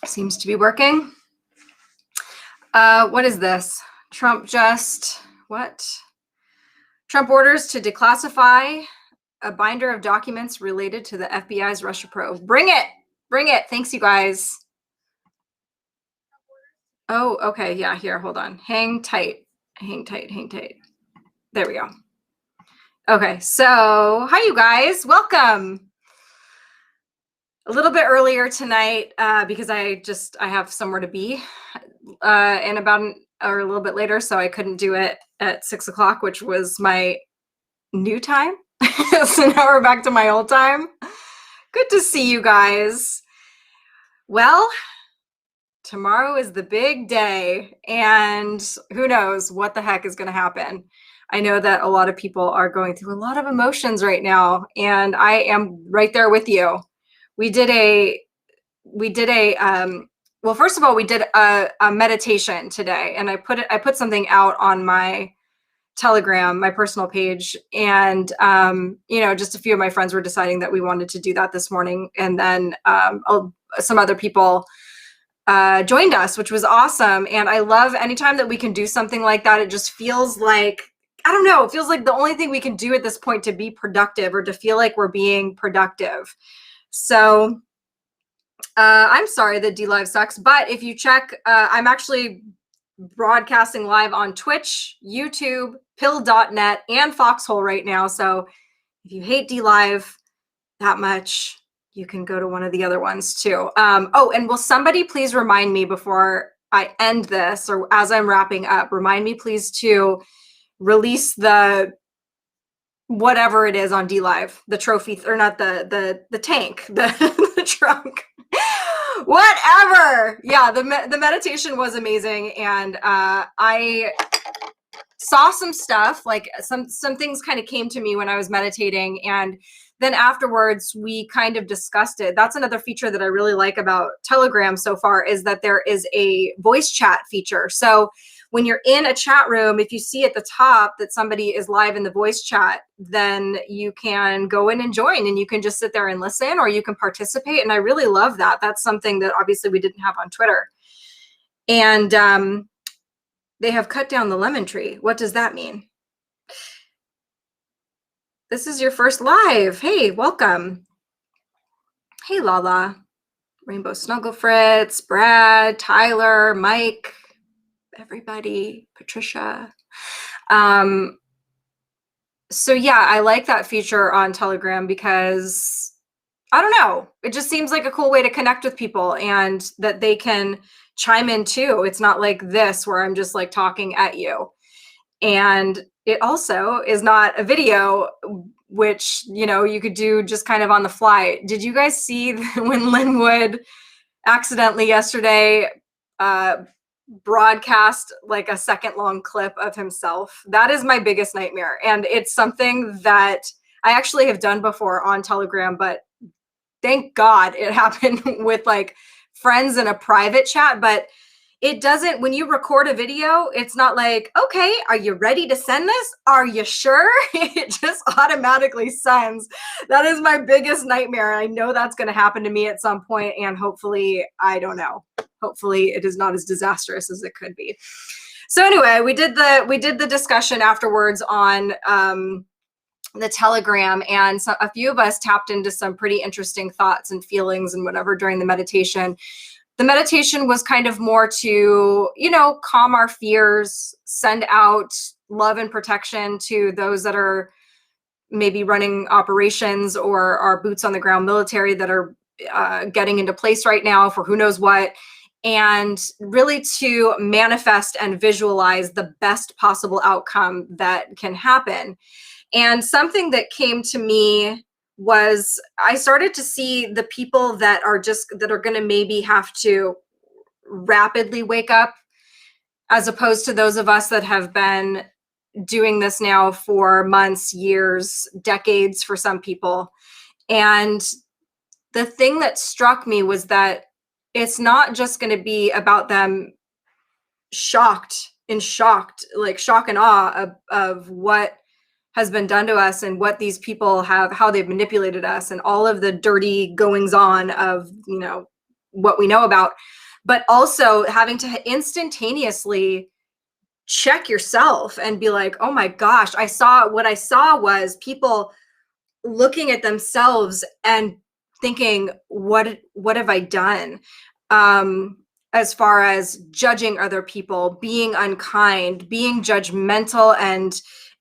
Seems to be working. What is this? Trump orders to declassify a binder of documents related to the FBI's Russia probe. Bring it. Bring it. Thanks, you guys. Oh, okay. Yeah, here. Hold on. Hang tight. Hang tight. Hang tight. There we go. Okay. So, hi, you guys. Welcome. A little bit earlier tonight because I have somewhere to be in or a little bit later, so I couldn't do it at 6 o'clock, which was my new time. So now we're back to my old time. Good to see you guys. Well, tomorrow is the big day, and who knows what the heck is going to happen. I know that a lot of people are going through a lot of emotions right now, and I am right there with you. We did a first of all, we did a meditation today, and I put something out on my Telegram, my personal page, and just a few of my friends were deciding that we wanted to do that this morning, and then some other people joined us, which was awesome. And I love anytime that we can do something like that. It just feels like, I don't know, it feels like the only thing we can do at this point to be productive or to feel like we're being productive. So I'm sorry that DLive sucks, but if you check, I'm actually broadcasting live on Twitch, YouTube, pill.net, and Foxhole right now. So if you hate DLive that much, you can go to one of the other ones too. Oh, and will somebody please remind me before I end this, or as I'm wrapping up, remind me please to release the whatever it is on DLive, the trophy, or not the tank, the trunk. Whatever. Yeah, the meditation was amazing, and I saw some stuff, like some things kind of came to me when I was meditating, and then afterwards we kind of discussed it. That's another feature that I really like about Telegram so far, is that there is a voice chat feature. So when you're in a chat room, if you see at the top that somebody is live in the voice chat, then you can go in and join, and you can just sit there and listen, or you can participate. And I really love that. That's something that obviously we didn't have on Twitter. And they have cut down the lemon tree. What does that mean? This is your first live. Hey, welcome. Hey, Lala, Rainbow Snuggle Fritz, Brad, Tyler, Mike, everybody, Patricia. So yeah, I like that feature on Telegram because, I don't know, it just seems like a cool way to connect with people, and that they can chime in too. It's not like this where I'm just like talking at you. And it also is not a video, which, you could do just kind of on the fly. Did you guys see when Linwood accidentally yesterday broadcast like a second-long clip of himself? That is my biggest nightmare. And it's something that I actually have done before on Telegram, but thank God it happened with like friends in a private chat. But it doesn't, when you record a video, it's not like, okay, are you ready to send this? Are you sure? It just automatically sends. That is my biggest nightmare. I know that's going to happen to me at some point, and hopefully, I don't know. Hopefully it is not as disastrous as it could be. So anyway, we did the discussion afterwards on the Telegram, and so a few of us tapped into some pretty interesting thoughts and feelings and whatever during the meditation. The meditation was kind of more to, calm our fears, send out love and protection to those that are maybe running operations, or our boots on the ground military that are getting into place right now for who knows what, and really to manifest and visualize the best possible outcome that can happen. And something that came to me was, I started to see the people that are going to maybe have to rapidly wake up, as opposed to those of us that have been doing this now for months, years, decades for some people. And the thing that struck me was that it's not just going to be about them shock and awe of what has been done to us, and what these people have, how they've manipulated us, and all of the dirty goings on of, what we know about, but also having to instantaneously check yourself and be like, oh my gosh, what I saw was people looking at themselves and thinking, what have I done? As far as judging other people, being unkind, being judgmental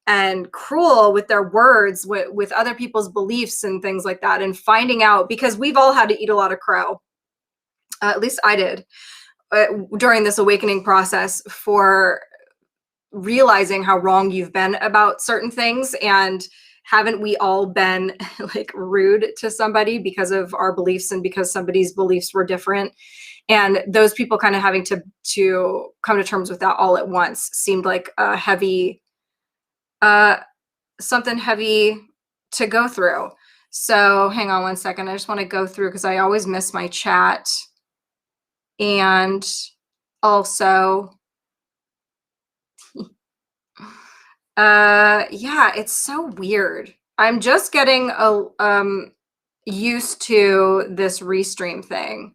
and cruel with their words, with other people's beliefs and things like that, and finding out, because we've all had to eat a lot of crow. At least I did during this awakening process, for realizing how wrong you've been about certain things. And haven't we all been like rude to somebody because of our beliefs and because somebody's beliefs were different? And those people kind of having to come to terms with that all at once seemed like a heavy, something heavy to go through. So hang on one second. I just want to go through, because I always miss my chat. And also, yeah, it's so weird. I'm just getting used to this Restream thing,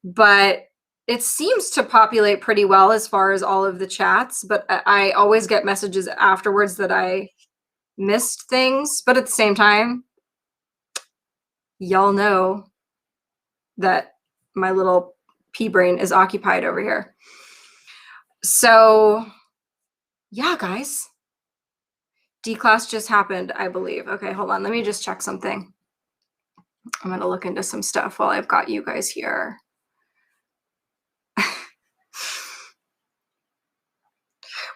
but it seems to populate pretty well as far as all of the chats, but I always get messages afterwards that I missed things. But at the same time, y'all know that my little pea brain is occupied over here. So yeah, guys, D-class just happened, I believe. Okay, hold on. Let me just check something. I'm going to look into some stuff while I've got you guys here.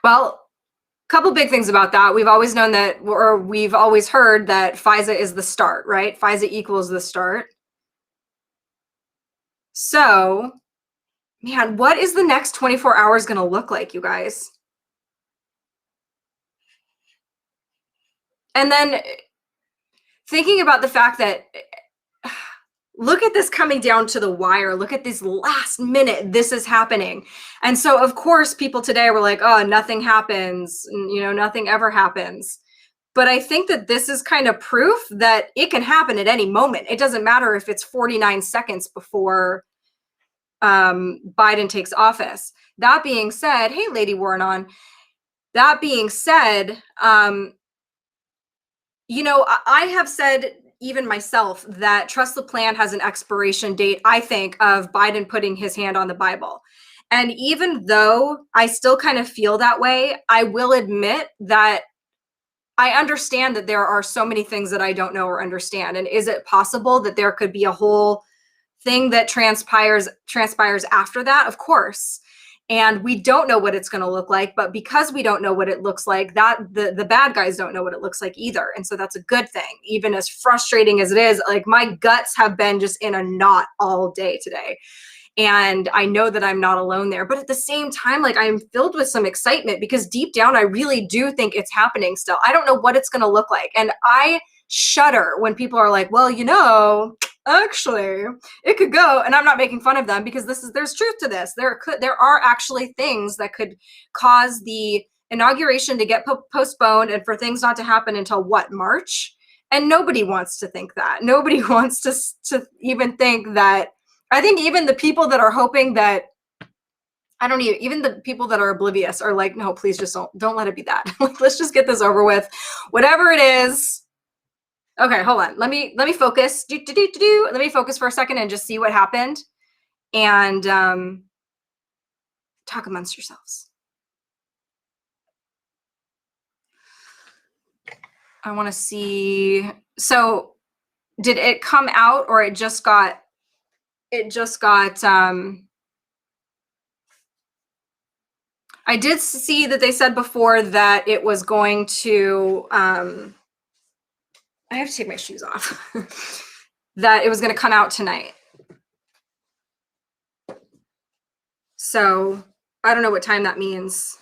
Well, a couple big things about that. We've always known that, or we've always heard that FISA is the start, right? FISA equals the start. So, man, what is the next 24 hours going to look like, you guys? And then thinking about the fact that, look at this coming down to the wire. Look at this last minute. This is happening. And so, of course, people today were like, oh, nothing happens. You know, nothing ever happens. But I think that this is kind of proof that it can happen at any moment. It doesn't matter if it's 49 seconds before Biden takes office. That being said, hey, Lady Warrenon, that being said, you know, I have said, even myself, that Trust the Plan has an expiration date, I think, of Biden putting his hand on the Bible. And even though I still kind of feel that way, I will admit that I understand that there are so many things that I don't know or understand. And is it possible that there could be a whole thing that transpires after that? Of course. And we don't know what it's going to look like, but because we don't know what it looks like, that the bad guys don't know what it looks like either. And so that's a good thing. Even as frustrating as it is, like, my guts have been just in a knot all day today. And I know that I'm not alone there. But at the same time, like, I'm filled with some excitement, because deep down, I really do think it's happening still. I don't know what it's going to look like. And I shudder when people are like, well, you know, actually it could go, and I'm not making fun of them, because there's truth to this. There are actually things that could cause the inauguration to get postponed, and for things not to happen until what, March? And nobody wants to think that. Nobody wants to even think that. I think even the people that are hoping that, I don't even the people that are oblivious are like, no, please just don't let it be that. Let's just get this over with. Whatever it is. Okay, hold on. Let me focus. Let me focus for a second and just see what happened, and talk amongst yourselves. I want to see. So, did it come out, or it just got? I did see that they said before that it was going to. I have to take my shoes off. That it was going to come out tonight. So I don't know what time that means.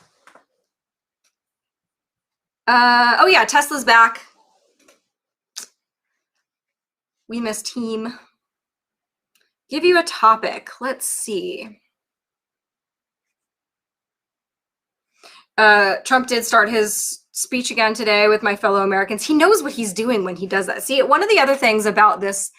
Oh yeah, Tesla's back. We miss team. Give you a topic. Let's see. Trump did start his speech again today with my fellow Americans. He knows what he's doing when he does that. See, one of the other things about this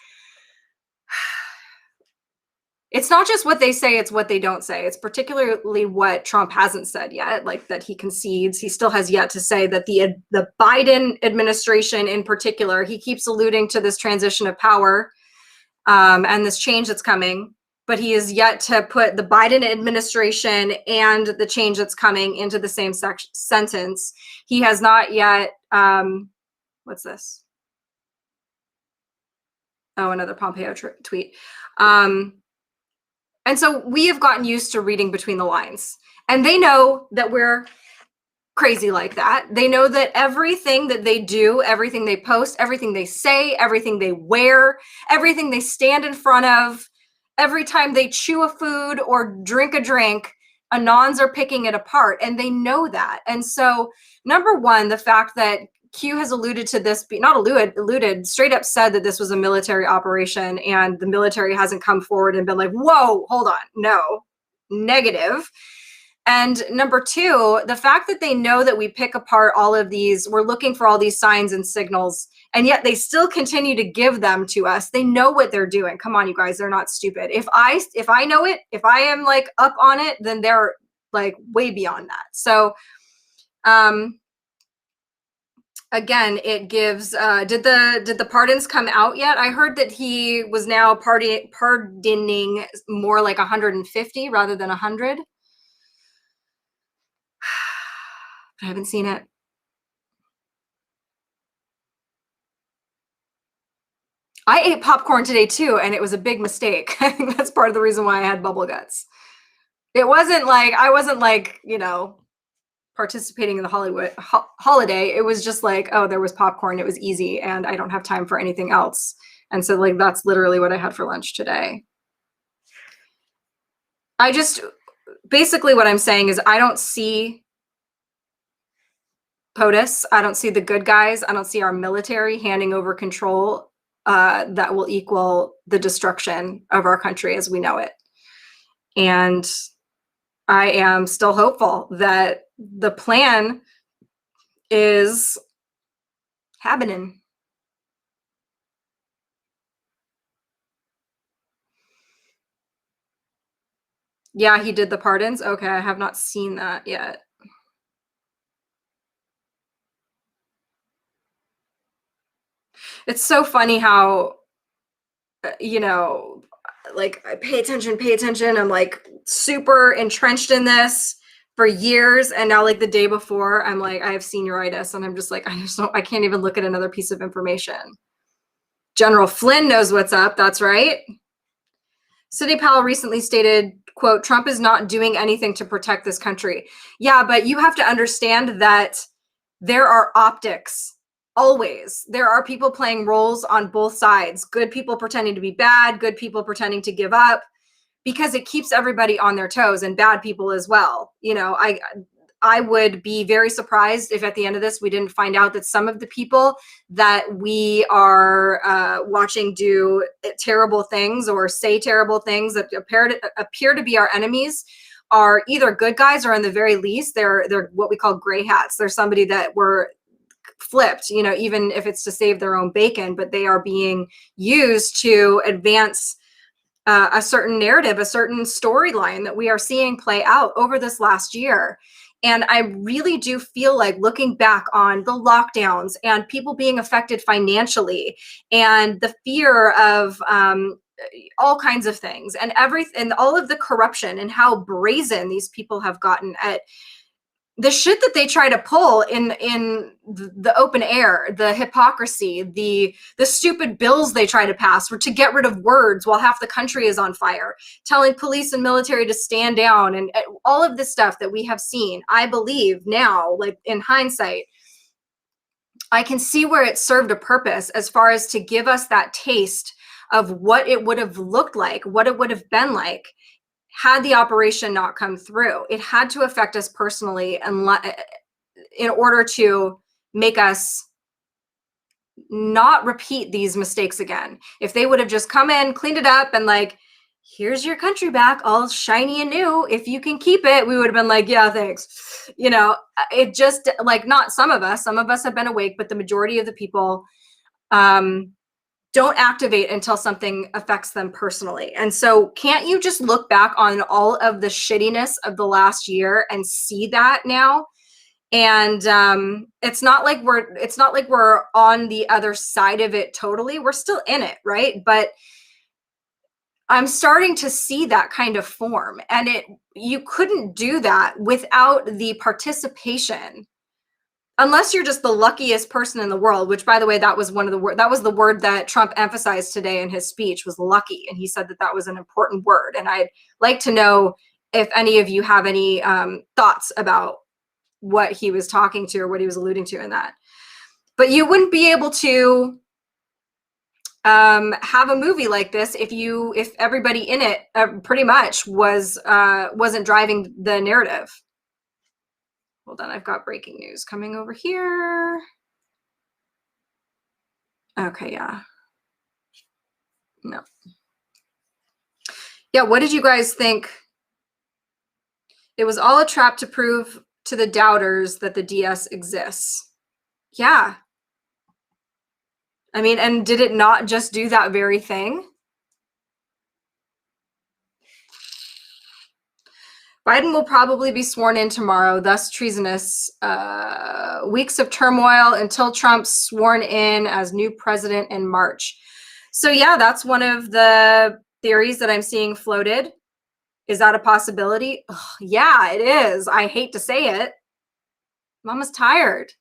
it's not just what they say, it's what they don't say. It's particularly what Trump hasn't said yet, like that he concedes. He still has yet to say that the Biden administration in particular, he keeps alluding to this transition of power and this change that's coming, but he is yet to put the Biden administration and the change that's coming into the same sentence. He has not yet, what's this? Oh, another Pompeo tweet. And so we have gotten used to reading between the lines, and they know that we're crazy like that. They know that everything that they do, everything they post, everything they say, everything they wear, everything they stand in front of, every time they chew a food or drink a drink, Anons are picking it apart, and they know that. And so, number one, the fact that Q has alluded to this, not alluded, straight up said that this was a military operation, and the military hasn't come forward and been like, whoa, hold on, no, negative. And number two, the fact that they know that we pick apart all of these, we're looking for all these signs and signals, and yet they still continue to give them to us. They know what they're doing. Come on, you guys, they're not stupid. If I know it, if I am like up on it, then they're like way beyond that. So, again, it gives, did the pardons come out yet? I heard that he was now pardoning more like 150 rather than 100. I haven't seen it. I ate popcorn today too, and it was a big mistake. I think that's part of the reason why I had bubble guts. It wasn't like, I wasn't like, you know, participating in the Hollywood holiday. It was just like, oh, there was popcorn. It was easy, and I don't have time for anything else. And so like, that's literally what I had for lunch today. Basically what I'm saying is I don't see POTUS. I don't see the good guys. I don't see our military handing over control that will equal the destruction of our country as we know it. And I am still hopeful that the plan is happening. Yeah, he did the pardons. Okay, I have not seen that yet. It's so funny how, you know, like I pay attention. I'm like super entrenched in this for years. And now like the day before, I'm like, I have senioritis, and I'm just like, I can't even look at another piece of information. General Flynn knows what's up. That's right. Sidney Powell recently stated, quote, Trump is not doing anything to protect this country. Yeah, but you have to understand that there are optics. Always. There are people playing roles on both sides. Good people pretending to be bad, good people pretending to give up, because it keeps everybody on their toes, and bad people as well. You know, I would be very surprised if at the end of this we didn't find out that some of the people that we are watching do terrible things or say terrible things that appear to be our enemies are either good guys, or in the very least they're what we call gray hats. They're somebody that were flipped, you know, even if it's to save their own bacon, but they are being used to advance a certain narrative, a certain storyline that we are seeing play out over this last year. And I really do feel like, looking back on the lockdowns and people being affected financially and the fear of all kinds of things and all of the corruption and how brazen these people have gotten at the shit that they try to pull in the open air, the hypocrisy, the stupid bills they try to pass to get rid of words while half the country is on fire, telling police and military to stand down, and all of this stuff that we have seen. I believe now, like in hindsight, I can see where it served a purpose as far as to give us that taste of what it would have looked like, what it would have been like had the operation not come through. It had to affect us personally, and in order to make us not repeat these mistakes again. If they would have just come in, cleaned it up, and like, here's your country back, all shiny and new, if you can keep it, we would have been like, yeah, thanks. You know, it just, like, not some of us have been awake, but the majority of the people don't activate until something affects them personally. And so can't you just look back on all of the shittiness of the last year and see that now? And it's not like we're on the other side of it totally. We're still in it, right? But I'm starting to see that kind of form, and you couldn't do that without the participation, unless you're just the luckiest person in the world, which, by the way, that was the word that Trump emphasized today in his speech, was lucky. And he said that that was an important word. And I'd like to know if any of you have any thoughts about what he was talking to or what he was alluding to in that. But you wouldn't be able to have a movie like this if everybody in it pretty much wasn't driving the narrative. Hold on, I've got breaking news coming over here. Okay, yeah. No. Yeah, what did you guys think? It was all a trap to prove to the doubters that the DS exists. Yeah. I mean, and did it not just do that very thing? Biden will probably be sworn in tomorrow, thus treasonous. Weeks of turmoil until Trump's sworn in as new president in March. So yeah, that's one of the theories that I'm seeing floated. Is that a possibility? Ugh, yeah, it is. I hate to say it. Mama's tired.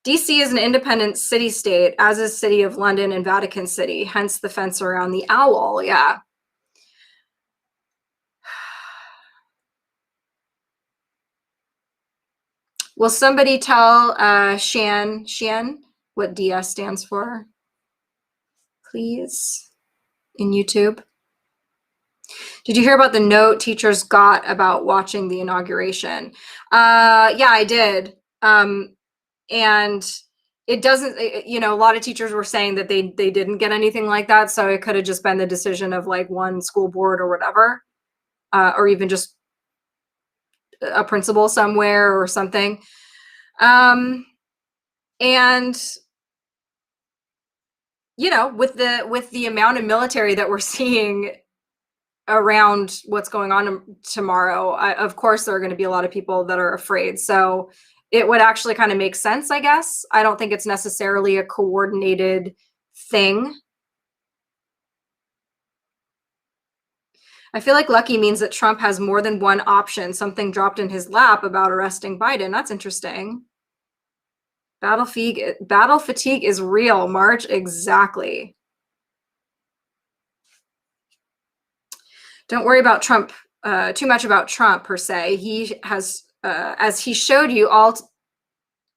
DC is an independent city-state, as is City of London and Vatican City, hence the fence around the owl. Yeah. Will somebody tell Shan what DS stands for, please, in YouTube? Did you hear about the note teachers got about watching the inauguration? Yeah, I did. And it doesn't, a lot of teachers were saying that they didn't get anything like that. So it could have just been the decision of like one school board or whatever, or even just a principal somewhere or something. And with the amount of military that we're seeing around what's going on tomorrow, of course there are going to be a lot of people that are afraid. So it would actually kind of make sense, I guess. I don't think it's necessarily a coordinated thing. I feel like lucky means that Trump has more than one option. Something dropped in his lap about arresting Biden. That's interesting. Battle fatigue is real, March. Exactly. Don't worry about Trump, too much about Trump per se. He has, as he showed you all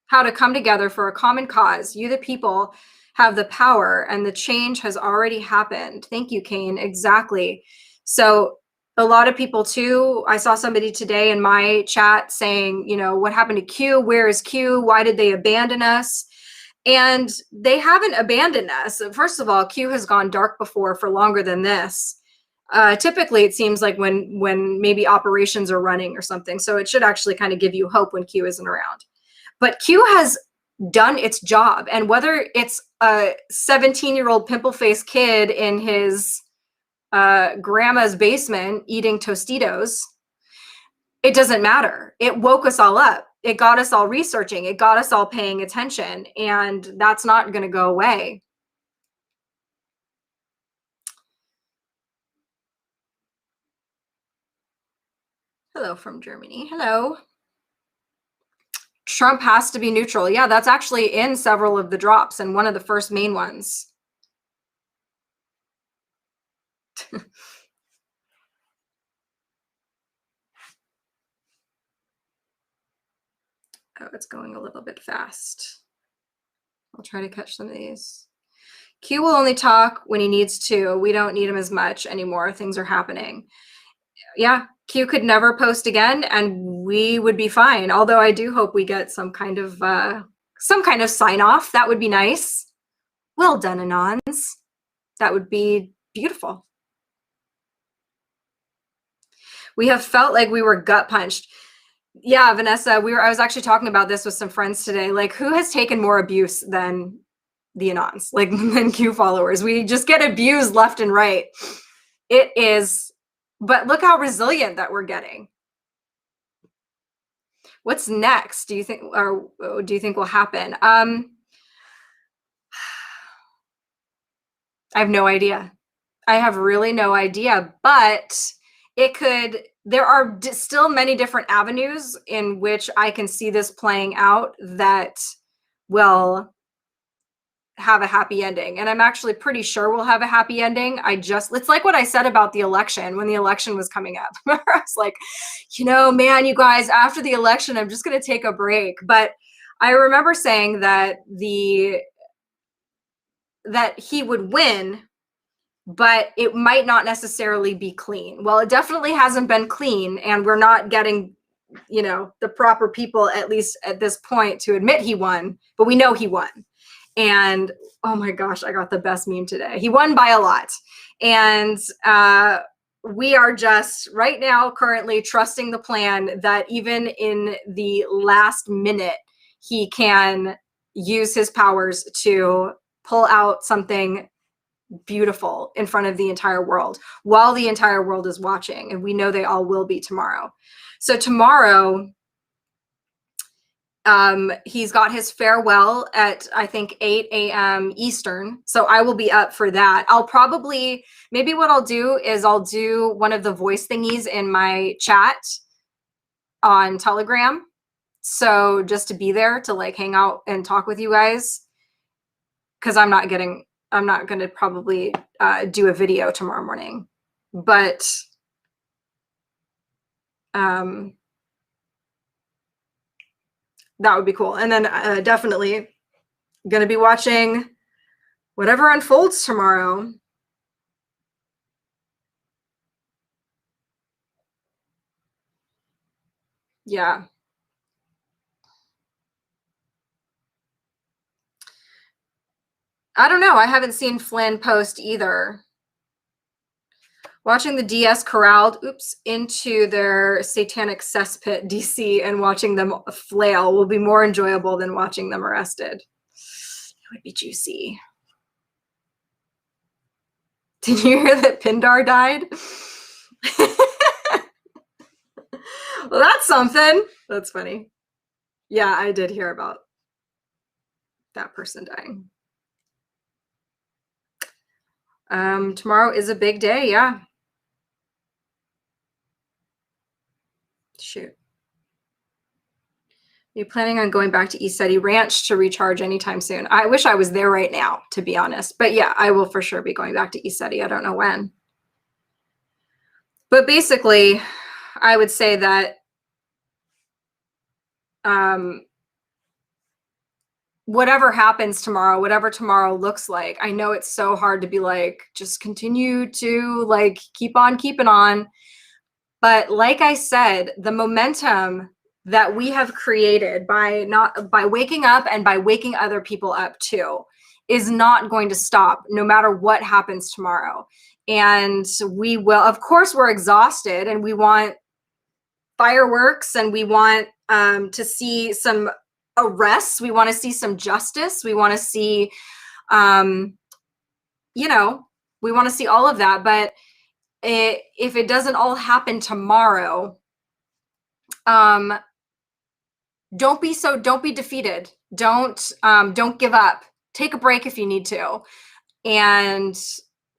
how to come together for a common cause. You, the people, have the power, and the change has already happened. Thank you, Kane. Exactly. So a lot of people too, I saw somebody today in my chat saying, what happened to Q? Where is Q? Why did they abandon us? And they haven't abandoned us. First of all, Q has gone dark before for longer than this. Typically, it seems like when maybe operations are running or something. So it should actually kind of give you hope when Q isn't around. But Q has done its job. And whether it's a 17-year-old pimple-faced kid in his grandma's basement eating Tostitos, it doesn't matter. It woke us all up. It got us all researching. It got us all paying attention. And that's not going to go away. Hello from Germany. Hello. Trump has to be neutral. Yeah, that's actually in several of the drops and one of the first main ones. Oh, it's going a little bit fast. I'll try to catch some of these. Q will only talk when he needs to. We don't need him as much anymore. Things are happening. Yeah, Q could never post again and we would be fine. Although I do hope we get some kind of sign off. That would be nice. Well done, Anons. That would be beautiful. We have felt like we were gut punched. Yeah, Vanessa, I was actually talking about this with some friends today. Like, who has taken more abuse than the Anons, like than Q followers. We just get abused left and right. It is, but look how resilient that we're getting. What's next? Do you think, or do you think will happen? I have no idea. I have really no idea, but it could, there are still many different avenues in which I can see this playing out that will have a happy ending. And I'm actually pretty sure we'll have a happy ending. It's like what I said about the election when the election was coming up. I was like, man, you guys, after the election, I'm just going to take a break. But I remember saying that that he would win, but it might not necessarily be clean. Well, it definitely hasn't been clean, and we're not getting, the proper people, at least at this point, to admit he won, but we know he won. And oh my gosh, I got the best meme today. He won by a lot. And we are just right now currently trusting the plan that even in the last minute, he can use his powers to pull out something beautiful in front of the entire world while the entire world is watching. And we know they all will be tomorrow. So tomorrow, he's got his farewell at, I think, 8 a.m. Eastern. So I will be up for that. Maybe what I'll do is I'll do one of the voice thingies in my chat on Telegram. So just to be there to like hang out and talk with you guys. Cause I'm not going to probably do a video tomorrow morning, but that would be cool. And then definitely going to be watching whatever unfolds tomorrow. Yeah. I don't know. I haven't seen Flynn post either. Watching the DS corralled, into their satanic cesspit, DC, and watching them flail will be more enjoyable than watching them arrested. It would be juicy. Did you hear that Pindar died? Well, that's something. That's funny. Yeah, I did hear about that person dying. Tomorrow is a big day, yeah. Shoot. Are you planning on going back to ECETI Ranch to recharge anytime soon? I wish I was there right now, to be honest. But yeah, I will for sure be going back to ECETI. I don't know when. But basically, I would say that whatever happens tomorrow, whatever tomorrow looks like, I know it's so hard to be like, just continue to like keep on keeping on. But like I said, the momentum that we have created by waking up and by waking other people up too is not going to stop no matter what happens tomorrow. And we will, of course, we're exhausted and we want fireworks and we want to see some arrests. We want to see some justice. We want to see, we want to see all of that. But if it doesn't all happen tomorrow, don't be defeated. Don't give up. Take a break if you need to, and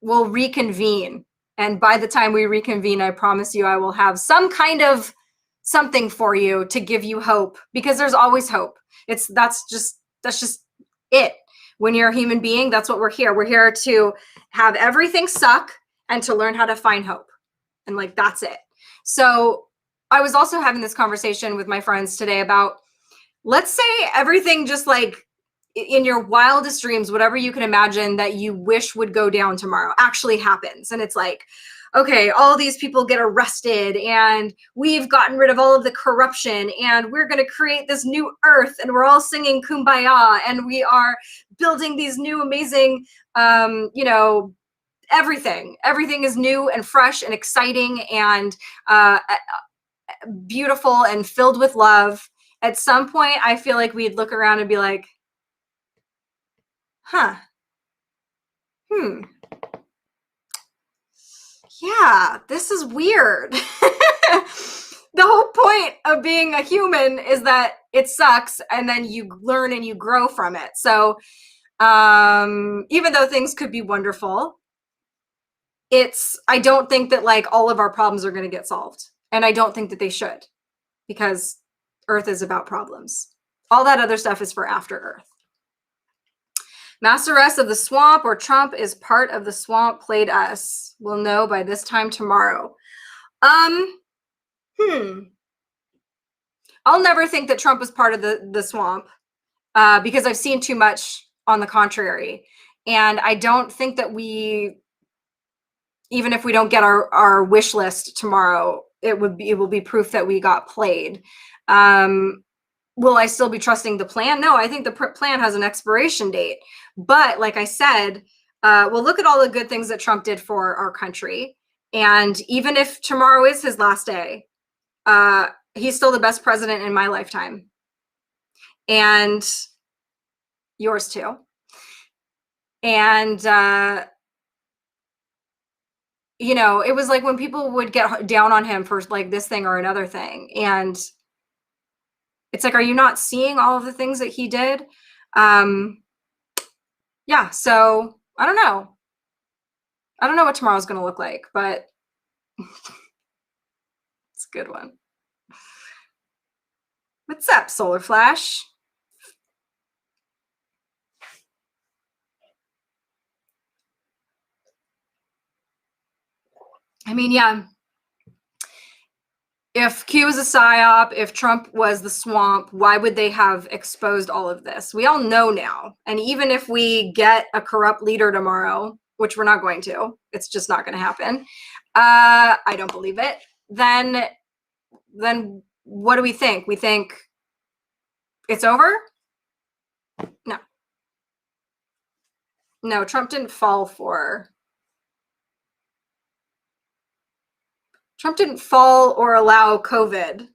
we'll reconvene. And by the time we reconvene, I promise you, I will have some kind of something for you to give you hope, because there's always hope. That's just it. When you're a human being, that's what we're here. We're here to have everything suck and to learn how to find hope. And like, that's it. So I was also having this conversation with my friends today about, let's say everything just like in your wildest dreams, whatever you can imagine that you wish would go down tomorrow actually happens. And it's like, okay, all these people get arrested and we've gotten rid of all of the corruption and we're going to create this new earth and we're all singing Kumbaya and we are building these new amazing, everything is new and fresh and exciting and beautiful and filled with love. At some point, I feel like we'd look around and be like, Huh. Hmm. Yeah, this is weird. The whole point of being a human is that it sucks and then you learn and you grow from it. So, even though things could be wonderful, I don't think that like all of our problems are going to get solved. And I don't think that they should, because Earth is about problems. All that other stuff is for after Earth. Mass arrest of the swamp or Trump is part of the swamp played us. We'll know by this time tomorrow. I'll never think that Trump was part of the swamp because I've seen too much on the contrary. And I don't think that even if we don't get our wish list tomorrow, it will be proof that we got played. Will I still be trusting the plan? No, I think the plan has an expiration date. But like I said, well, look at all the good things that Trump did for our country. And even if tomorrow is his last day, he's still the best president in my lifetime. And yours too. And, you know, it was like when people would get down on him for like this thing or another thing. And it's like, are you not seeing all of the things that he did? Yeah, so I don't know. I don't know what tomorrow's going to look like, but it's a good one. What's up, Solar Flash? I mean, yeah. If Q was a psyop, if Trump was the swamp, why would they have exposed all of this? We all know now. And even if we get a corrupt leader tomorrow, which we're not going to, it's just not going to happen. I don't believe it. Then what do we think? We think it's over? No. No, Trump didn't fall or allow COVID.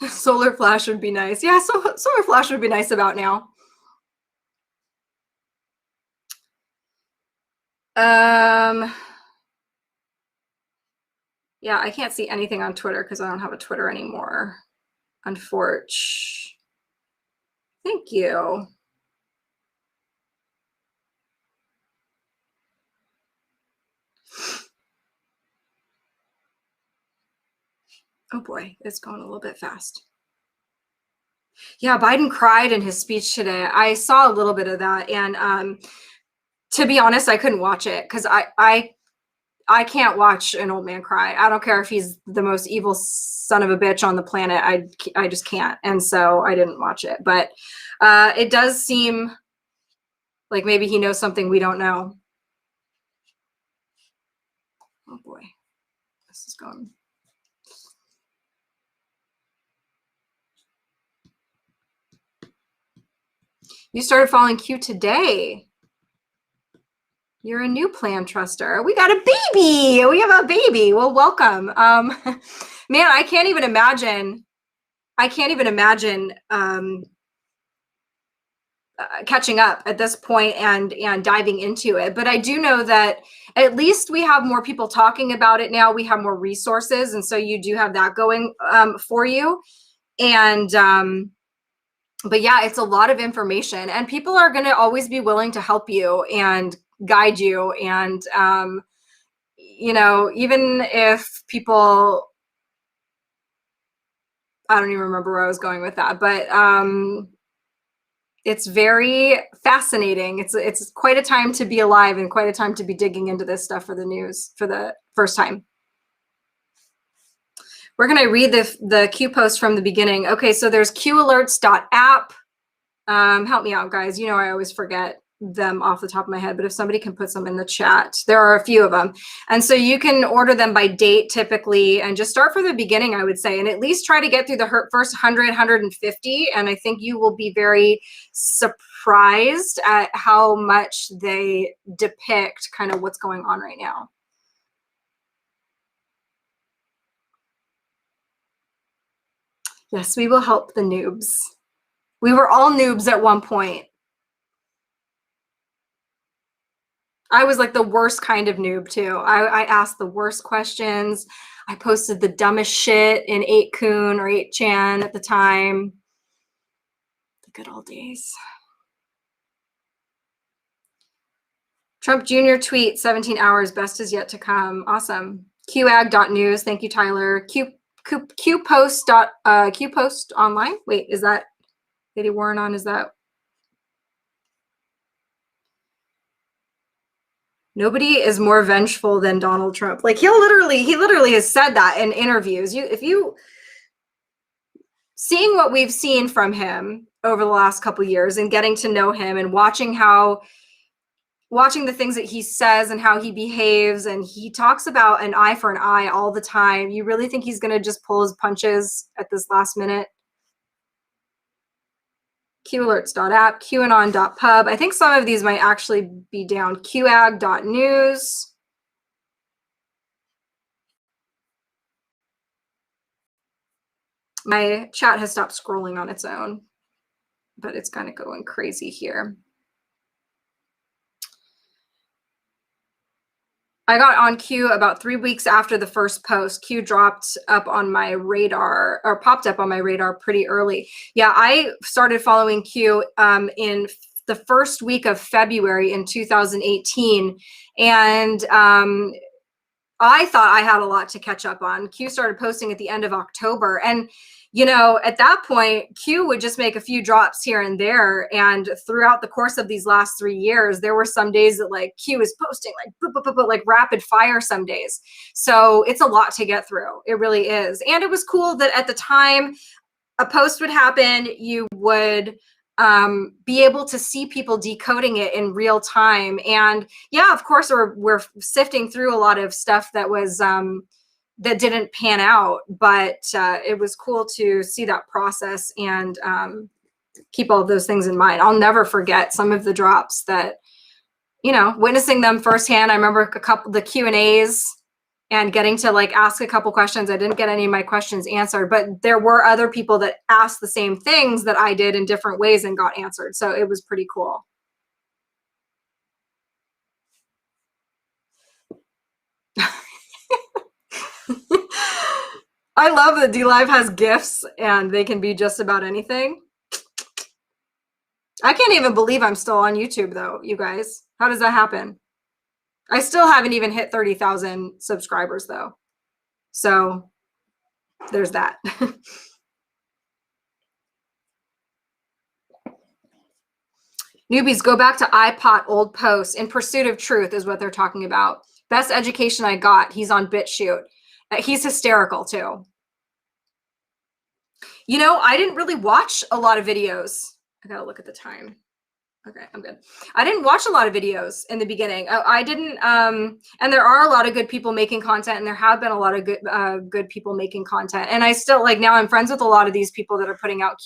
Solar Flash would be nice. Yeah, so Solar Flash would be nice about now. Yeah, I can't see anything on Twitter because I don't have a Twitter anymore. Unfortunately. Thank you. Oh boy, it's going a little bit fast. Yeah, Biden cried in his speech today. I saw a little bit of that, and to be honest, I couldn't watch it because I can't watch an old man cry. I don't care if he's the most evil son of a bitch on the planet. I just can't, and so I didn't watch it. But it does seem like maybe he knows something we don't know. Oh boy, this is going. You started following Q today. You're a new plan truster. We got a baby. We have a baby. Well, welcome. Man, I can't even imagine catching up at this point and diving into it. But I do know that at least we have more people talking about it now. We have more resources, and so you do have that going for you. And but yeah, it's a lot of information, and people are going to always be willing to help you and guide you. And you know, even if people, I don't even remember where I was going with that, but it's very fascinating. It's quite a time to be alive and quite a time to be digging into this stuff for the news for the first time. We're going to read the Q post from the beginning. Okay, so there's qalerts.app. Help me out, guys. You know, I always forget them off the top of my head, but if somebody can put some in the chat, there are a few of them. And so you can order them by date typically, and just start from the beginning, I would say, and at least try to get through the first 100, 150. And I think you will be very surprised at how much they depict kind of what's going on right now. Yes, we will help the noobs. We were all noobs at one point. I was like the worst kind of noob too. I asked the worst questions. I posted the dumbest shit in 8kun or 8chan at the time. The good old days. Trump Jr. tweet, 17 hours, best is yet to come. Awesome. QAG.news. Thank you, Tyler. QPost online. Wait, is that Lady Warren on? Is that? Nobody is more vengeful than Donald Trump. Like he literally has said that in interviews. If you seeing what we've seen from him over the last couple years and getting to know him and watching the things that he says and how he behaves, and he talks about an eye for an eye all the time. You really think he's going to just pull his punches at this last minute? QAlerts.app, QAnon.pub. I think some of these might actually be down. QAG.news. My chat has stopped scrolling on its own, but it's kind of going crazy here. I got on Q about 3 weeks after the first post. Q dropped up on my radar, or popped up on my radar pretty early. Yeah, I started following Q in the first week of February in 2018. And I thought I had a lot to catch up on. Q started posting at the end of October. And at that point, Q would just make a few drops here and there. And throughout the course of these last 3 years, there were some days that like Q is posting like boop, boop, boop, boop, like rapid fire some days. So it's a lot to get through. It really is. And it was cool that at the time a post would happen, you would be able to see people decoding it in real time. And yeah, of course, we're sifting through a lot of stuff that was that didn't pan out, but it was cool to see that process and keep all of those things in mind. I'll never forget some of the drops that, witnessing them firsthand. I remember the Q&As and getting to like ask a couple questions. I didn't get any of my questions answered, but there were other people that asked the same things that I did in different ways and got answered. So it was pretty cool. I love that DLive has GIFs and they can be just about anything. I can't even believe I'm still on YouTube though, you guys. How does that happen? I still haven't even hit 30,000 subscribers though. So there's that. Newbies, go back to iPod old posts. In Pursuit of Truth is what they're talking about. Best education I got. He's on BitChute. He's hysterical too. I didn't really watch a lot of videos. I gotta look at the time. Okay, I'm good. I didn't watch a lot of videos in the beginning. I didn't, and there are a lot of good people making content, and there have been a lot of good people making content. And I still, like, now I'm friends with a lot of these people that are putting out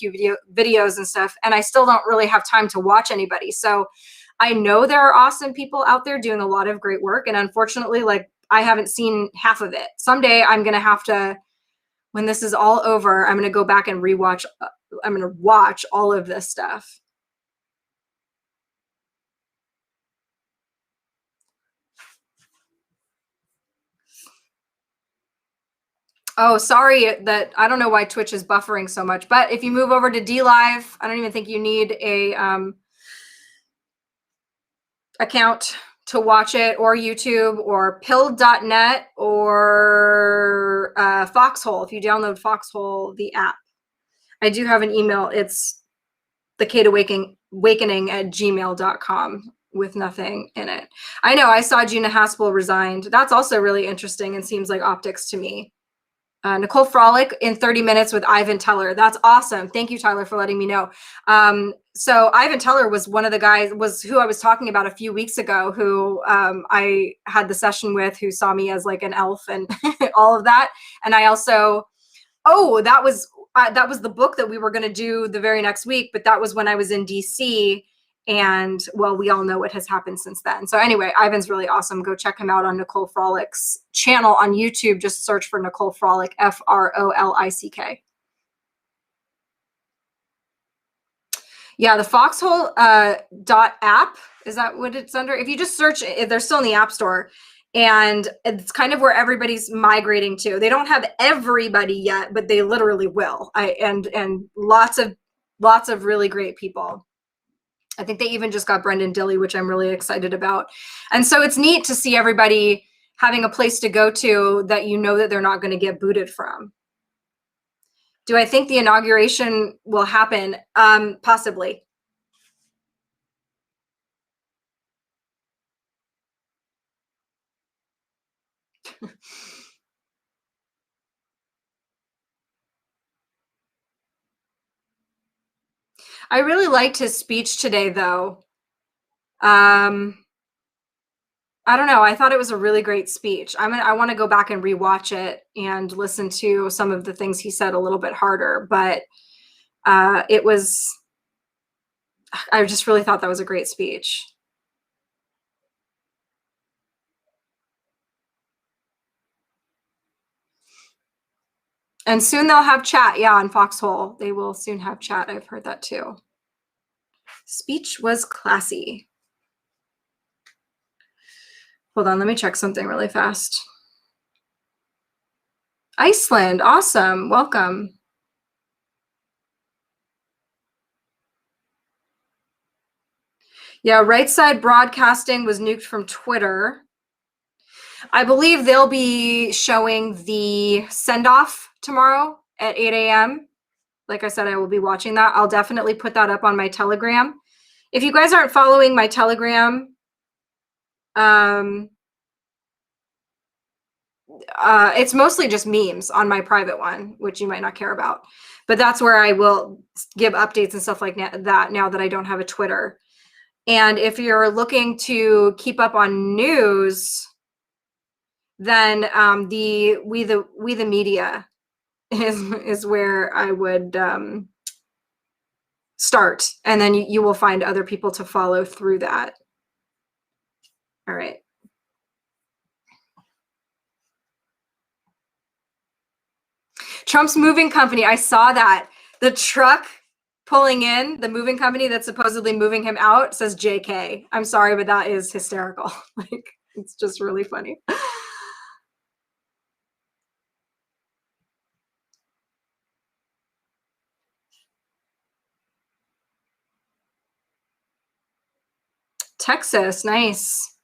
videos and stuff, and I still don't really have time to watch anybody. So I know there are awesome people out there doing a lot of great work, and unfortunately, like, I haven't seen half of it. Someday I'm gonna have to, when this is all over, I'm gonna go back and rewatch. I'm gonna watch all of this stuff. Oh, sorry that I don't know why Twitch is buffering so much, but if you move over to DLive, I don't even think you need a account to watch it, or YouTube, or pilled.net, or Foxhole. If you download Foxhole, the app. I do have an email. It's thekateawakening@gmail.com with nothing in it. I know, I saw Gina Haspel resigned. That's also really interesting and seems like optics to me. Nicole Frolic in 30 minutes with Ivan Teller. That's awesome. Thank you, Tyler, for letting me know. So Ivan Teller was one of the guys, was who I was talking about a few weeks ago, who I had the session with, who saw me as like an elf and all of that. And I also, that was the book that we were going to do the very next week, but that was when I was in DC. And well, we all know what has happened since then. So anyway, Ivan's really awesome. Go check him out on Nicole Frolic's channel on YouTube. Just search for Nicole Frolic, Frolick. Yeah, the Foxhole dot app, is that what it's under? If you just search, they're still in the App Store, and it's kind of where everybody's migrating to. They don't have everybody yet, but they literally will. And lots of really great people. I think they even just got Brendan Dilley, which I'm really excited about. And so it's neat to see everybody having a place to go to that you know that they're not going to get booted from. Do I think the inauguration will happen? Possibly. I really liked his speech today, though. I don't know. I thought it was a really great speech. I want to go back and rewatch it and listen to some of the things he said a little bit harder, but it was, I just really thought that was a great speech. And soon they'll have chat. Yeah, on Foxhole. They will soon have chat. I've heard that too. Speech was classy. Hold on, let me check something really fast. Iceland, awesome. Welcome. Yeah, Right Side Broadcasting was nuked from Twitter. I believe they'll be showing the send-off tomorrow at 8 a.m. Like I said, I will be watching that. I'll definitely put that up on my Telegram. If you guys aren't following my Telegram, it's mostly just memes on my private one, which you might not care about. But that's where I will give updates and stuff like that now that I don't have a Twitter. And if you're looking to keep up on news, then the We the Media is where I would start, and then you will find other people to follow through that. All right. Trump's moving company. I saw that. The truck pulling in, the moving company that's supposedly moving him out, says JK. I'm sorry, but that is hysterical. Like, it's just really funny. Texas, nice.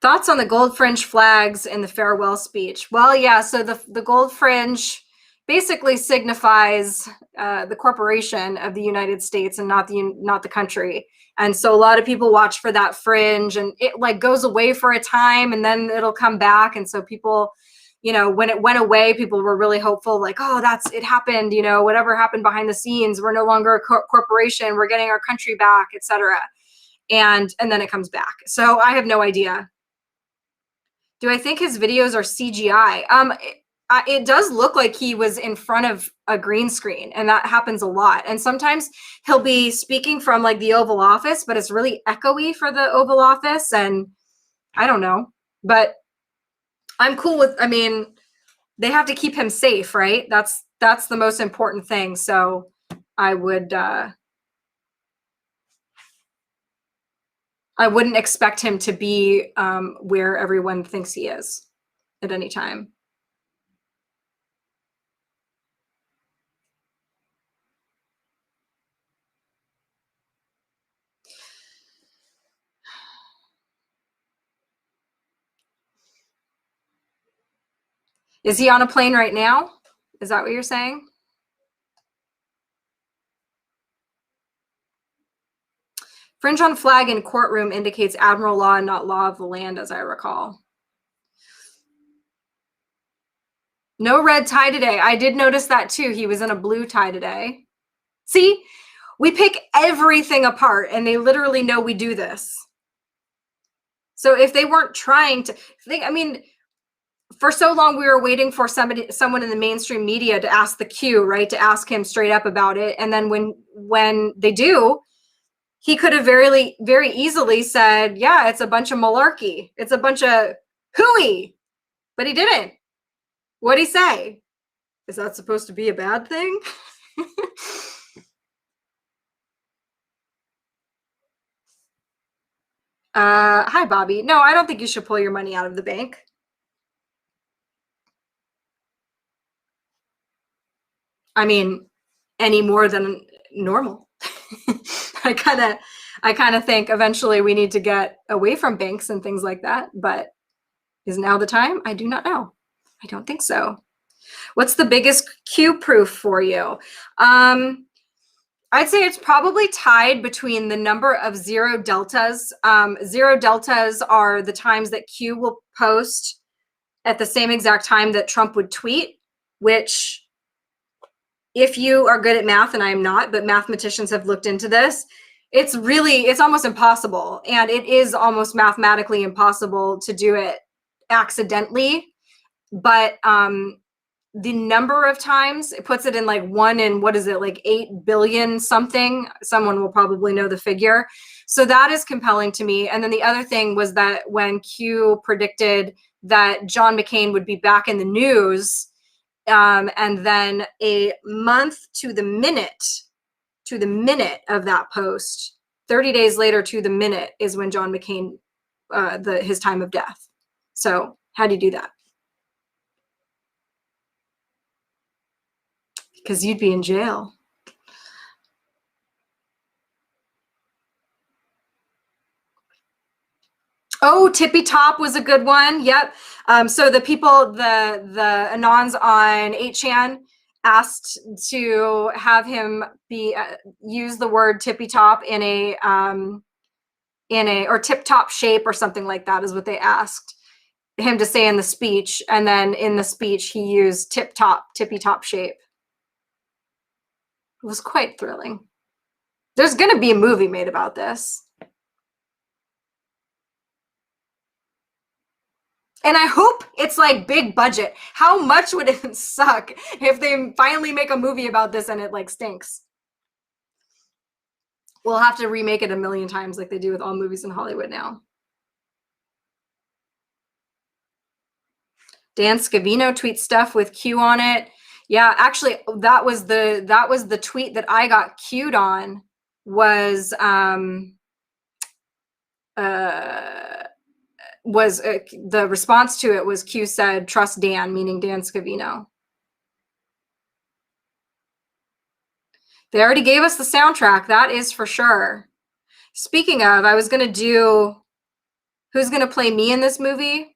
Thoughts on the gold fringe flags in the farewell speech? Well, yeah, so the gold fringe basically signifies the corporation of the United States and not the country. And so a lot of people watch for that fringe, and it like goes away for a time and then it'll come back. And so people, you know, when it went away, people were really hopeful, like, oh, it happened, you know, whatever happened behind the scenes, we're no longer a corporation, we're getting our country back, etc. And then it comes back. So I have no idea. Do I think his videos are CGI? It does look like he was in front of a green screen, and that happens a lot. And sometimes he'll be speaking from like the Oval Office, but it's really echoey for the Oval Office, and I don't know. But I'm cool with, I mean, they have to keep him safe, right? That's the most important thing. So I wouldn't expect him to be where everyone thinks he is at any time. Is he on a plane right now? Is that what you're saying? Fringe on flag in courtroom indicates admiral law and not law of the land, as I recall. No red tie today. I did notice that too. He was in a blue tie today. See, we pick everything apart, and they literally know we do this. So if they weren't trying to, I mean, for so long we were waiting for someone in the mainstream media to ask the Q, right? To ask him straight up about it. And then when they do, he could have very easily said, yeah, it's a bunch of malarkey. It's a bunch of hooey. But he didn't. What'd he say? Is that supposed to be a bad thing? Hi, Bobby. No, I don't think you should pull your money out of the bank. I mean, any more than normal. I kind of think eventually we need to get away from banks and things like that, but is now the time? I do not know. I don't think so. What's the biggest Q proof for you? I'd say it's probably tied between the number of zero deltas. Zero deltas are the times that Q will post at the same exact time that Trump would tweet, which, if you are good at math, and I am not, but mathematicians have looked into this, it's almost impossible. And it is almost mathematically impossible to do it accidentally. But the number of times, it puts it in like 1 in, what is it, like 8 billion something. Someone will probably know the figure. So that is compelling to me. And then the other thing was that when Q predicted that John McCain would be back in the news, and then a month to the minute of that post, 30 days later to the minute, is when John McCain, his time of death. So how do you do that? Because you'd be in jail. Oh, Tippy Top was a good one. Yep. So the people, the Anons on 8chan asked to have him be use the word tippy top in a or tip top shape or something like that is what they asked him to say in the speech. And then in the speech, he used tippy top shape. It was quite thrilling. There's going to be a movie made about this. And I hope it's like big budget. How much would it suck if they finally make a movie about this and it like stinks? We'll have to remake it a million times like they do with all movies in Hollywood now. Dan Scavino tweets stuff with Q on it. Yeah, actually, that was the tweet that I got queued on. Was the response to it was Q said, "Trust Dan," meaning Dan Scavino. They already gave us the soundtrack, that is for sure. Speaking of, I was going to do who's going to play me in this movie?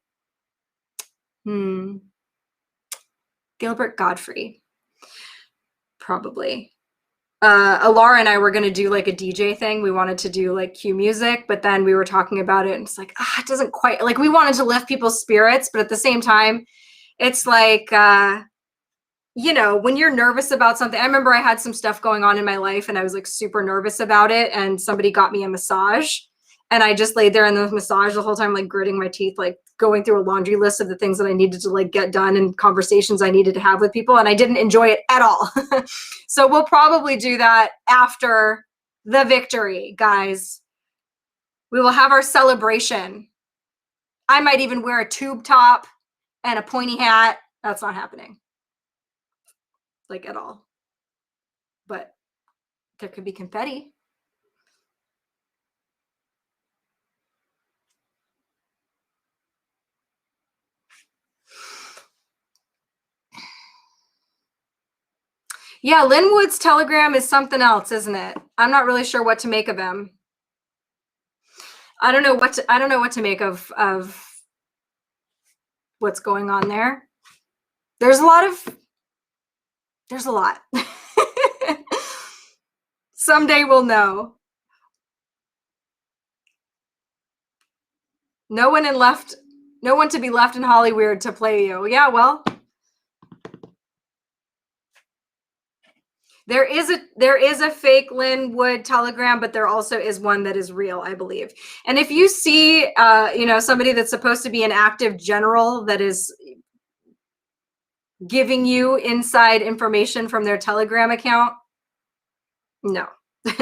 Gilbert Godfrey. Probably. Alara and I were going to do like a DJ thing. We wanted to do like Q music, but then we were talking about it and it's like, it doesn't quite, like, we wanted to lift people's spirits, but at the same time, it's like, when you're nervous about something. I remember I had some stuff going on in my life and I was like super nervous about it, and somebody got me a massage and I just laid there in the massage the whole time, like gritting my teeth, like going through a laundry list of the things that I needed to like get done and conversations I needed to have with people, and I didn't enjoy it at all. So we'll probably do that after the victory, guys. We will have our celebration. I might even wear a tube top and a pointy hat. That's not happening, like, at all. But there could be confetti. Yeah, Linwood's Telegram is something else, isn't it? I'm not really sure what to make of him. I don't know what to make of what's going on there. There's a lot. Someday we'll know. No one to be left in Hollywood to play you. Yeah, well, there is a fake Linwood Telegram, but there also is one that is real, I believe. And if you see, somebody that's supposed to be an active general that is giving you inside information from their Telegram account, no,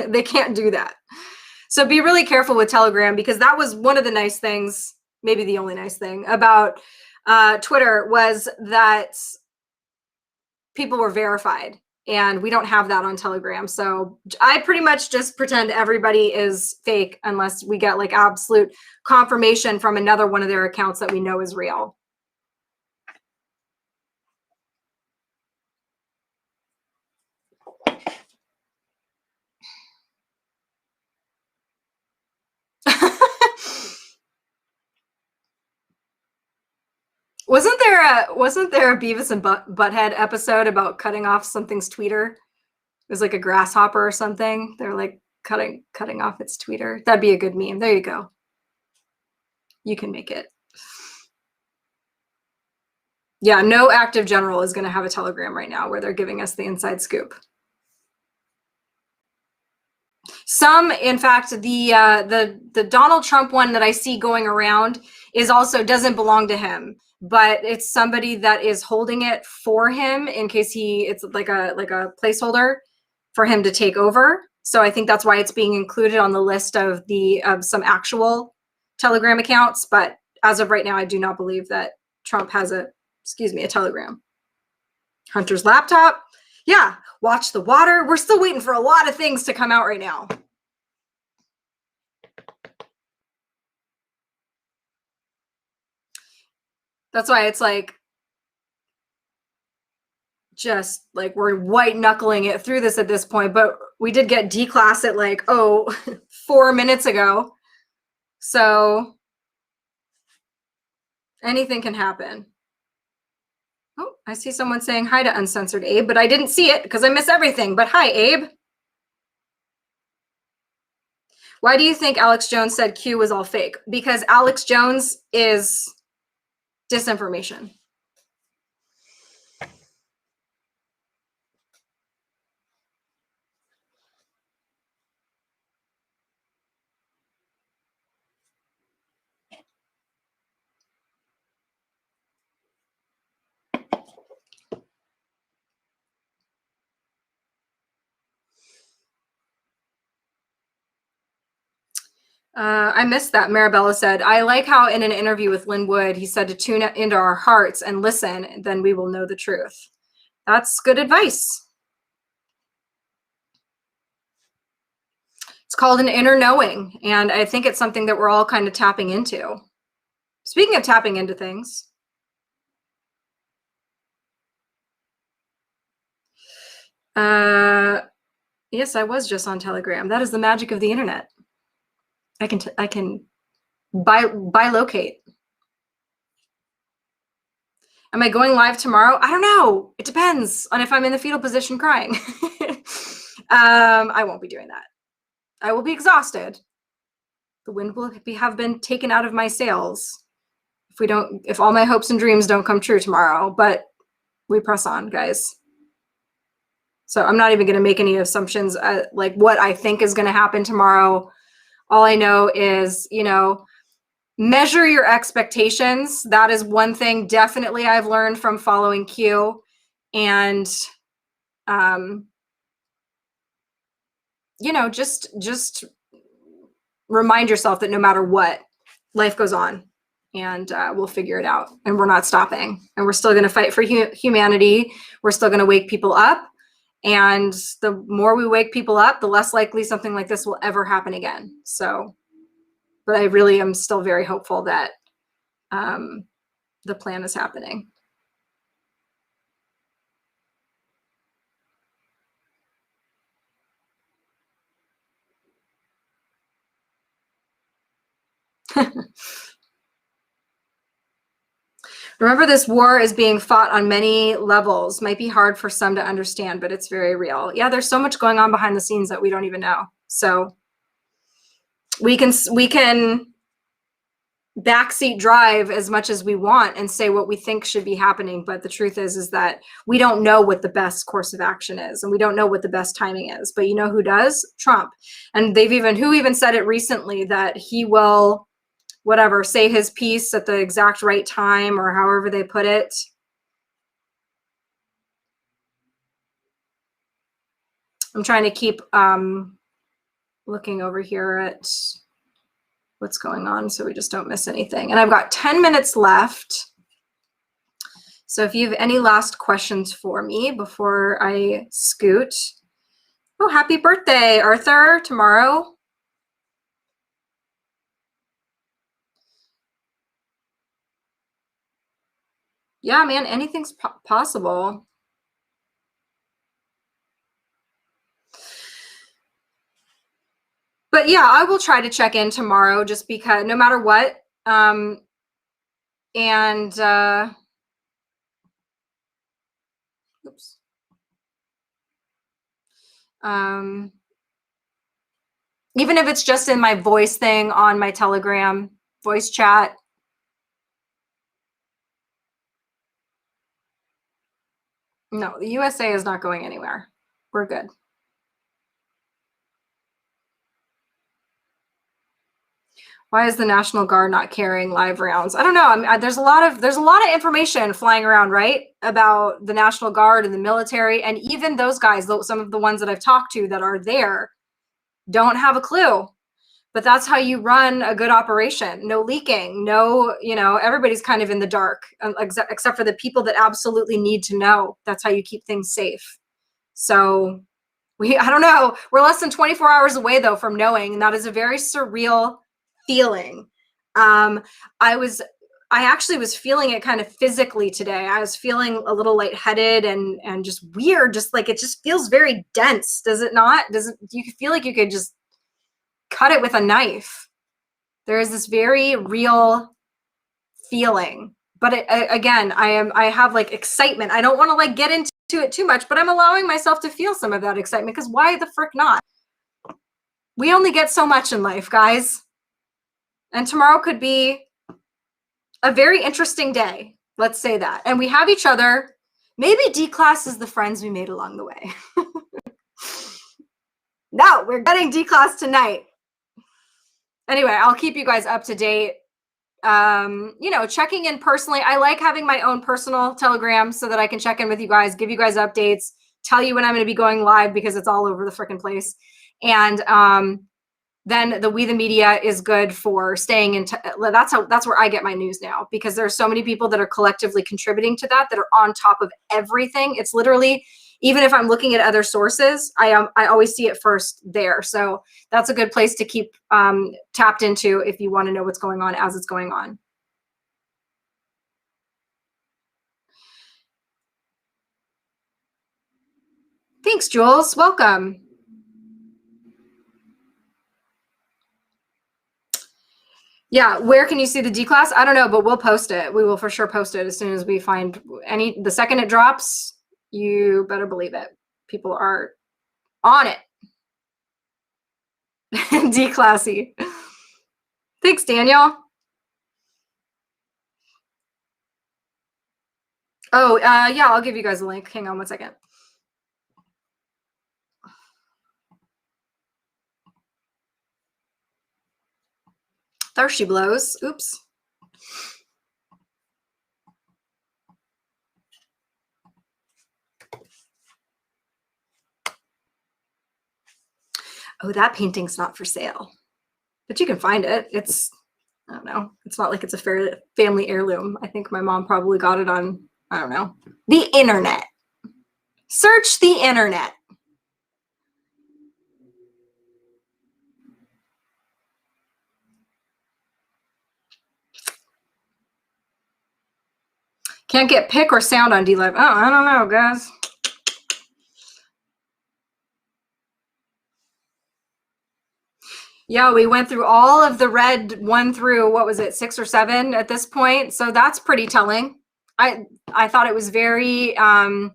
they can't do that. So be really careful with Telegram, because that was one of the nice things, maybe the only nice thing about Twitter, was that people were verified. And we don't have that on Telegram. So I pretty much just pretend everybody is fake unless we get like absolute confirmation from another one of their accounts that we know is real. Wasn't there a Beavis and Butthead episode about cutting off something's tweeter? It was like a grasshopper or something. They're like cutting off its tweeter. That'd be a good meme. There you go. You can make it. Yeah, no active general is going to have a Telegram right now where they're giving us the inside scoop. Some, in fact, the Donald Trump one that I see going around is also doesn't belong to him, but it's somebody that is holding it for him in case it's like a placeholder for him to take over. So I think that's why it's being included on the list of some actual Telegram accounts. But as of right now, I do not believe that Trump has a Telegram. Hunter's laptop. Yeah, watch the water. We're still waiting for a lot of things to come out right now. That's why it's like, just like we're white knuckling it through this at this point, but we did get declass at like, 4 minutes ago. So anything can happen. Oh, I see someone saying hi to Uncensored Abe, but I didn't see it because I miss everything. But hi, Abe. Why do you think Alex Jones said Q was all fake? Because Alex Jones is disinformation. I missed that. Marabella said, I like how in an interview with Lin Wood, he said to tune into our hearts and listen, and then we will know the truth. That's good advice. It's called an inner knowing, and I think it's something that we're all kind of tapping into. Speaking of tapping into things, yes, I was just on Telegram. That is the magic of the internet. I can bilocate. Am I going live tomorrow? I don't know. It depends on if I'm in the fetal position crying. I won't be doing that. I will be exhausted. The wind will have been taken out of my sails if all my hopes and dreams don't come true tomorrow, but we press on, guys. So I'm not even going to make any assumptions like what I think is going to happen tomorrow. All I know is, measure your expectations. That is one thing definitely I've learned from following Q. And, just remind yourself that no matter what, life goes on and we'll figure it out. And we're not stopping. And we're still going to fight for humanity. We're still going to wake people up. And the more we wake people up, the less likely something like this will ever happen again. So, but I really am still very hopeful that the plan is happening. Remember, this war is being fought on many levels. Might be hard for some to understand, but it's very real. Yeah, there's so much going on behind the scenes that we don't even know. So we can backseat drive as much as we want and say what we think should be happening, but the truth is that we don't know what the best course of action is, and we don't know what the best timing is. But you know who does? Trump. And who even said it recently that he will say his piece at the exact right time, or however they put it. I'm trying to keep looking over here at what's going on so we just don't miss anything. And I've got 10 minutes left. So if you have any last questions for me before I scoot. Oh, happy birthday, Arthur, tomorrow. Yeah, man, anything's possible. But yeah, I will try to check in tomorrow just because no matter what. And oops. Even if it's just in my voice thing on my Telegram voice chat. No, the USA is not going anywhere. We're good. Why is the National Guard not carrying live rounds? I don't know. I mean, there's a lot of information flying around, right, about the National Guard and the military, and even those guys, some of the ones that I've talked to that are there, don't have a clue. But that's how you run a good operation. No leaking, no, everybody's kind of in the dark, except for the people that absolutely need to know. That's how you keep things safe. So I don't know. We're less than 24 hours away though from knowing, and that is a very surreal feeling. I actually was feeling it kind of physically today. I was feeling a little lightheaded and just weird, just like it just feels very dense. Does it not? Do you feel like you could just cut it with a knife? There is this very real feeling. But again, I have like excitement. I don't want to like get into it too much, but I'm allowing myself to feel some of that excitement because why the frick not? We only get so much in life, guys. And tomorrow could be a very interesting day. Let's say that. And we have each other. Maybe D-Class is the friends we made along the way. No, we're getting D-Class tonight. Anyway, I'll keep you guys up to date. Checking in personally. I like having my own personal Telegram so that I can check in with you guys, give you guys updates, tell you when I'm going to be going live because it's all over the freaking place. And then the We the Media is good for staying in. That's where I get my news now, because there are so many people that are collectively contributing to that are on top of everything. It's literally, even if I'm looking at other sources, I always see it first there. So that's a good place to keep tapped into if you want to know what's going on as it's going on. Thanks, Jules. Welcome. Yeah, where can you see the D-Class? I don't know, but we'll post it. We will for sure post it as soon as we find the second it drops, you better believe it. People are on it. D-Classy. Thanks, Daniel. Oh, yeah, I'll give you guys a link. Hang on one second. There she blows. Oops. Oh, that painting's not for sale, but you can find it. I don't know. It's not like it's a family heirloom. I think my mom probably got it on, I don't know, the internet. Search the internet. Can't get pic or sound on DLive. Oh, I don't know, guys. Yeah, we went through all of the red 1 through, what was it, 6 or 7 at this point. So that's pretty telling. I thought it was very a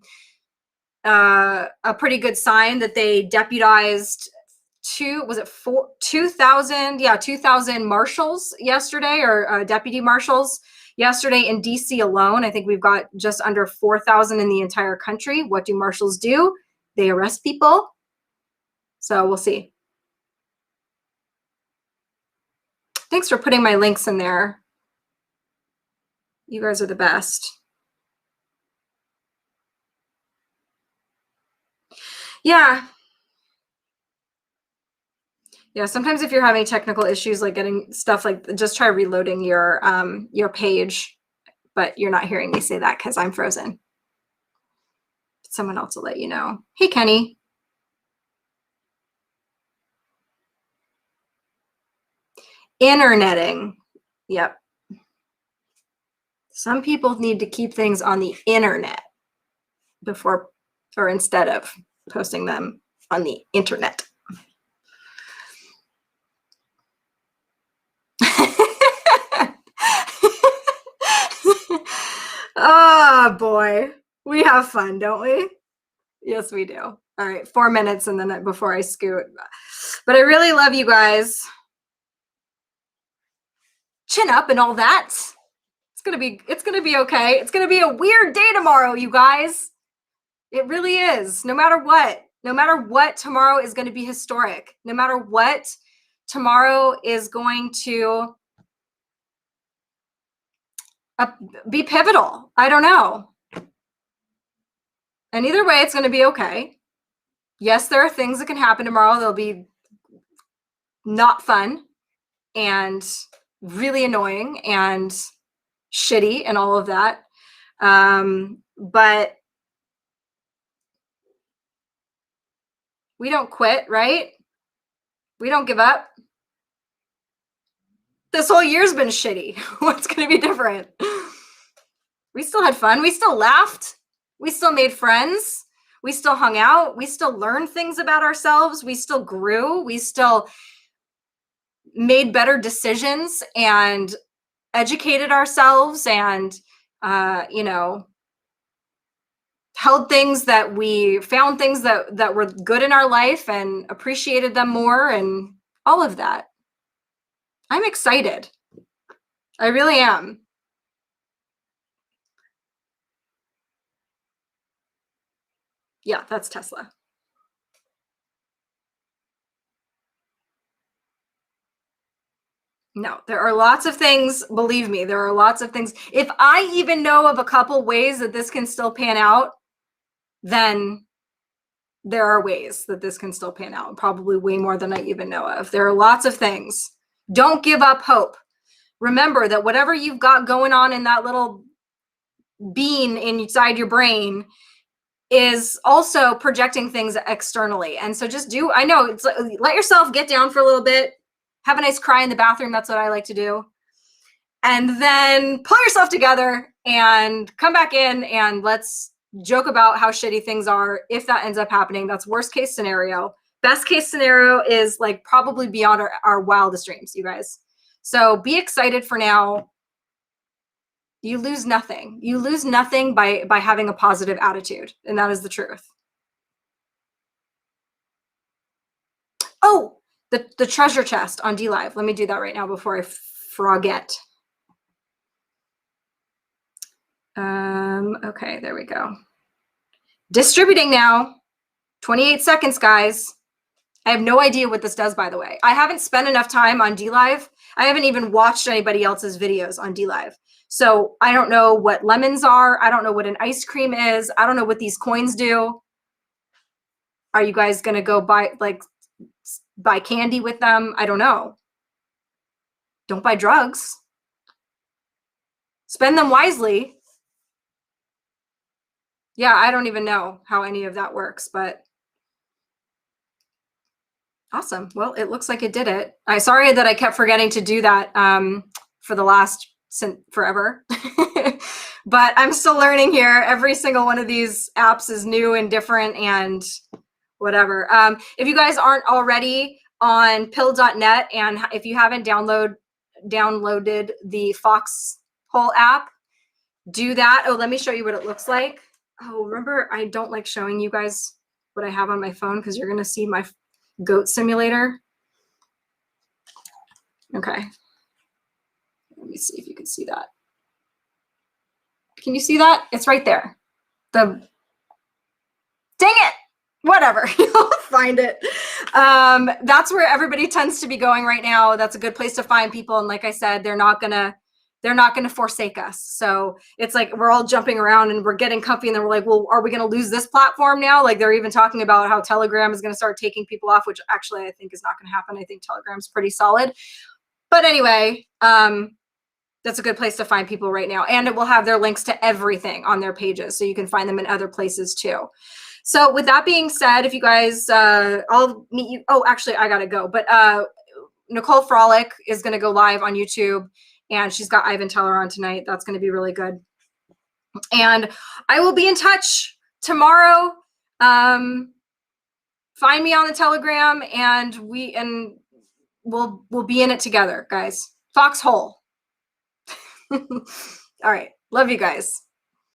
pretty good sign that they deputized 2,000 marshals yesterday, or deputy marshals yesterday in DC alone. I think we've got just under 4,000 in the entire country. What do marshals do? They arrest people. So we'll see. Thanks for putting my links in there. You guys are the best. Yeah. Yeah, sometimes if you're having technical issues like getting stuff, like just try reloading your page. but you're not hearing me say that because I'm frozen. Someone else will let you know. Hey, Kenny. Interneting. Yep. Some people need to keep things on the internet before or instead of posting them on the internet. Oh boy, we have fun, don't we? Yes, we do. All right, 4 minutes and then before I scoot. But I really love you guys. Chin up and all that. It's gonna be okay. It's gonna be a weird day tomorrow, you guys. It really is. No matter what, tomorrow is going to be historic. No matter what, tomorrow is going to be pivotal. I don't know. And either way, it's going to be okay. Yes, there are things that can happen tomorrow. They'll be not fun and really annoying and shitty and all of that. But we don't quit, right? We don't give up. This whole year's been shitty. What's going to be different? We still had fun. We still laughed. We still made friends. We still hung out. We still learned things about ourselves. We still grew. We still made better decisions and educated ourselves and, held things that we found things that were good in our life and appreciated them more and all of that. I'm excited. I really am. Yeah, that's Tesla. No, there are lots of things, believe me, there are lots of things. If I even know of a couple ways that this can still pan out, then there are ways that this can still pan out, probably way more than I even know of. There are lots of things. Don't give up hope. Remember that whatever you've got going on in that little bean inside your brain is also projecting things externally. And so just I know it's let yourself get down for a little bit, have a nice cry in the bathroom. That's what I like to do. And then pull yourself together and come back in and let's joke about how shitty things are. If that ends up happening, that's worst case scenario. Best case scenario is like probably beyond our wildest dreams, you guys. So be excited for now. You lose nothing. You lose nothing by having a positive attitude. And that is the truth. Oh, the treasure chest on DLive. Let me do that right now before I forget. Okay, there we go. Distributing now. 28 seconds, guys. I have no idea what this does, by the way. I haven't spent enough time on DLive. I haven't even watched anybody else's videos on DLive. So I don't know what lemons are. I don't know what an ice cream is. I don't know what these coins do. Are you guys going to go buy candy with them? I don't know. Don't buy drugs. Spend them wisely. Yeah, I don't even know how any of that works, but awesome. Well, it looks like it did it. I'm sorry that I kept forgetting to do that for the last forever. But I'm still learning here. Every single one of these apps is new and different and whatever. If you guys aren't already on pill.net and if you haven't downloaded the Foxhole app, do that. Oh, let me show you what it looks like. Oh, remember, I don't like showing you guys what I have on my phone because you're going to see my goat simulator. Okay. Let me see if you can see that. Can you see that? It's right there. Dang it. Whatever. You'll find it. That's where everybody tends to be going right now. That's a good place to find people. And like I said, they're not gonna forsake us. So it's like we're all jumping around and we're getting comfy and then we're like, well, are we going to lose this platform now? Like they're even talking about how Telegram is going to start taking people off, which actually I think is not going to happen. I think Telegram's pretty solid. But anyway, That's a good place to find people right now. And it will have their links to everything on their pages, so you can find them in other places too. So with that being said, if you guys, I'll meet you. Oh, actually, I gotta go. But Nicole Frolic is gonna go live on YouTube, and she's got Ivan Teller on tonight. That's gonna be really good. And I will be in touch tomorrow. Find me on the Telegram, and we'll be in it together, guys. Foxhole. All right. Love you guys.